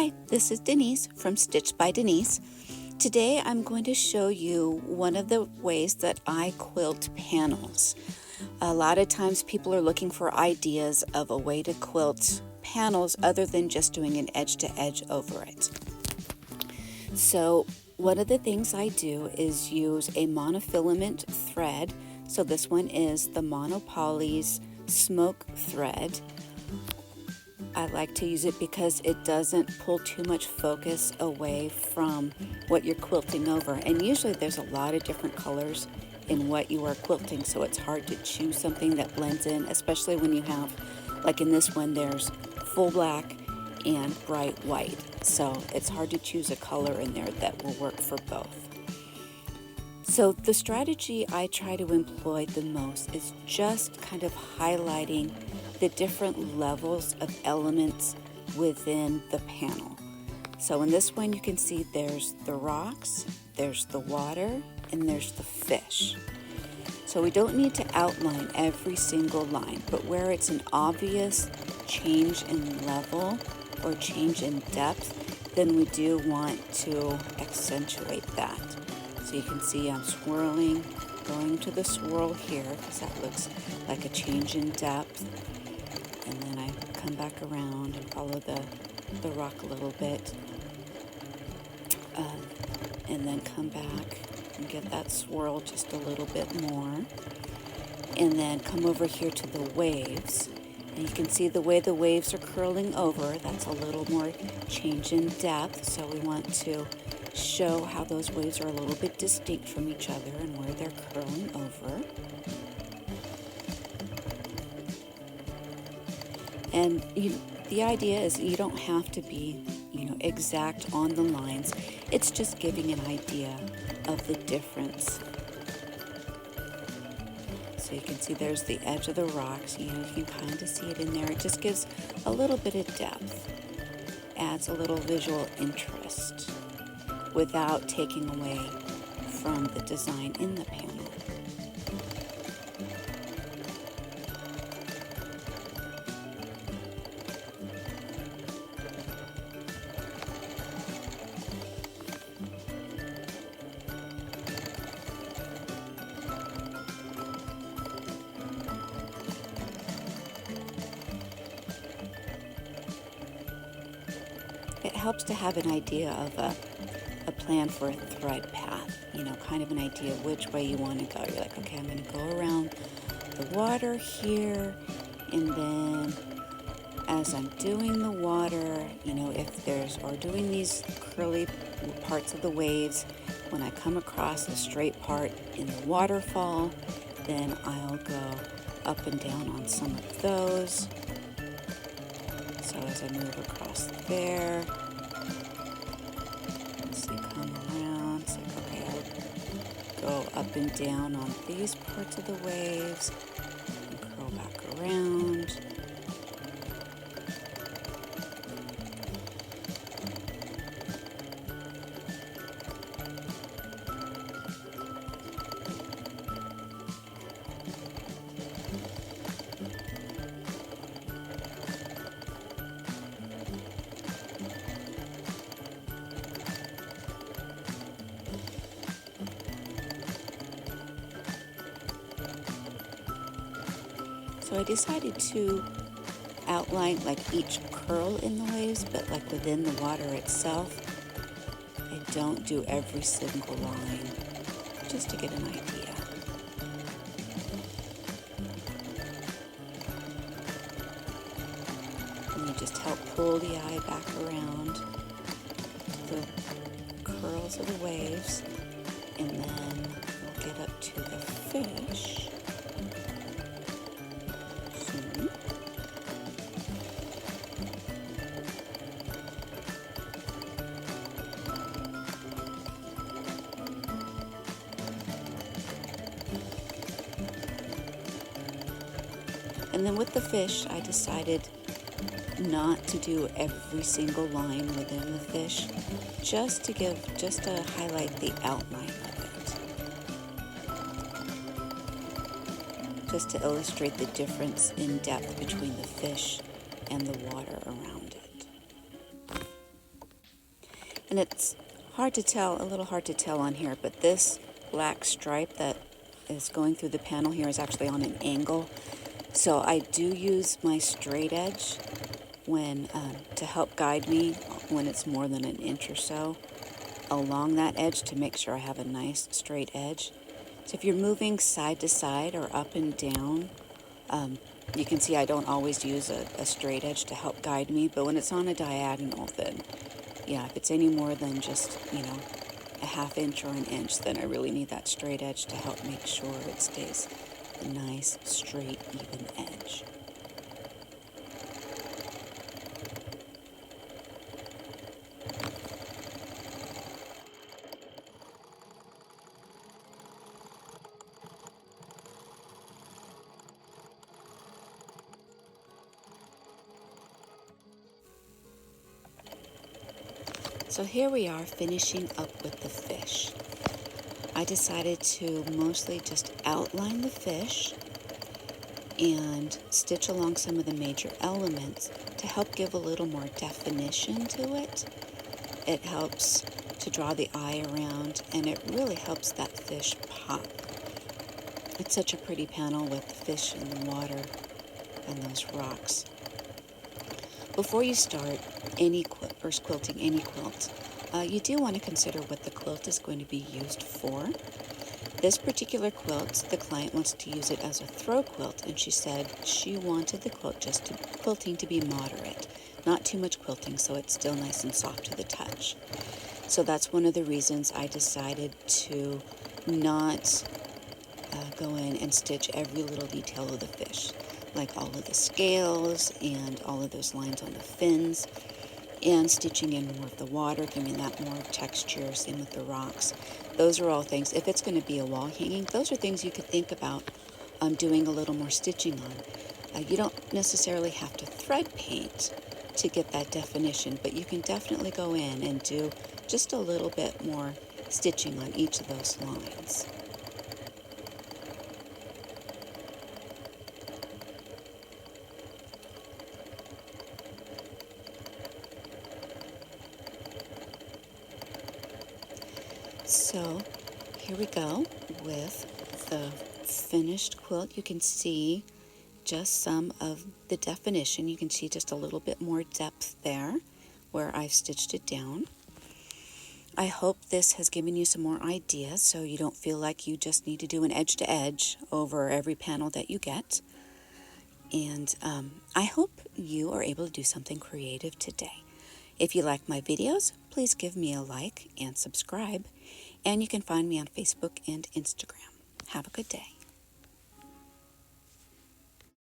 Hi, this is Denise from Stitch by Denise. Today I'm going to show you one of the ways that I quilt panels. A lot of times people are looking for ideas of a way to quilt panels other than just doing an edge to edge over it. So one of the things I do is use a monofilament thread. So this one is the Monopoly's smoke thread. I like to use it because it doesn't pull too much focus away from what you're quilting over. And usually there's a lot of different colors in what you are quilting, so it's hard to choose something that blends in, especially when you have, like in this one, there's full black and bright white. So it's hard to choose a color in there that will work for both. So the strategy I try to employ the most is just kind of highlighting the different levels of elements within the panel. So in this one you can see there's the rocks, there's the water, and there's the fish. So we don't need to outline every single line, but where it's an obvious change in level or change in depth, then we do want to accentuate that. So you can see I'm swirling, going to the swirl here because that looks like a change in depth. And then I come back around and follow the rock a little bit. And then come back and get that swirl just a little bit more. And then come over here to the waves. And you can see the way the waves are curling over, that's a little more change in depth. So we want to show how those waves are a little bit distinct from each other and where they're curling over. And the idea is you don't have to be, exact on the lines. It's just giving an idea of the difference. So you can see there's the edge of the rocks. You can kind of see it in there. It just gives a little bit of depth, adds a little visual interest without taking away from the design in the panel. It helps to have an idea of a plan for a thread path, kind of an idea which way you want to go. You're like, okay, I'm going to go around the water here, and then as I'm doing the water, or doing these curly parts of the waves, when I come across a straight part in the waterfall, then I'll go up and down on some of those. So as I move across there, come around, it's like, okay, I'll go up and down on these parts of the waves, and curl back around. So I decided to outline like each curl in the waves, but like within the water itself. I don't do every single line, just to get an idea. And you just help pull the eye back around the curls of the waves, and then we'll get up to the fish. And then with the fish, I decided not to do every single line within the fish, just to highlight the outline of it. Just to illustrate the difference in depth between the fish and the water around it. And it's hard to tell, a little hard to tell on here, but this black stripe that is going through the panel here is actually on an angle. So I do use my straight edge when to help guide me when it's more than an inch or so along that edge to make sure I have a nice straight edge. So if you're moving side to side or up and down, you can see I don't always use a straight edge to help guide me, but when it's on a diagonal, then yeah, if it's any more than just, a half inch or an inch, then I really need that straight edge to help make sure it stays a nice, straight, even edge. So here we are finishing up with the fish. I decided to mostly just outline the fish and stitch along some of the major elements to help give a little more definition to it. It helps to draw the eye around, and it really helps that fish pop. It's such a pretty panel with the fish in the water and those rocks. Before you start any quilting any quilt, you do want to consider what the quilt is going to be used for. This particular quilt, the client wants to use it as a throw quilt, and she said she wanted the quilting to be moderate, not too much quilting, so it's still nice and soft to the touch. So that's one of the reasons I decided to not go in and stitch every little detail of the fish, like all of the scales and all of those lines on the fins, and stitching in more of the water, giving that more texture, same with the rocks. Those are all things, if it's going to be a wall hanging, those are things you could think about doing a little more stitching on. You don't necessarily have to thread paint to get that definition, but you can definitely go in and do just a little bit more stitching on each of those lines. So here we go with the finished quilt. You can see just some of the definition. You can see just a little bit more depth there where I've stitched it down. I hope this has given you some more ideas so you don't feel like you just need to do an edge to edge over every panel that you get. And I hope you are able to do something creative today. If you like my videos, please give me a like and subscribe. And you can find me on Facebook and Instagram. Have a good day.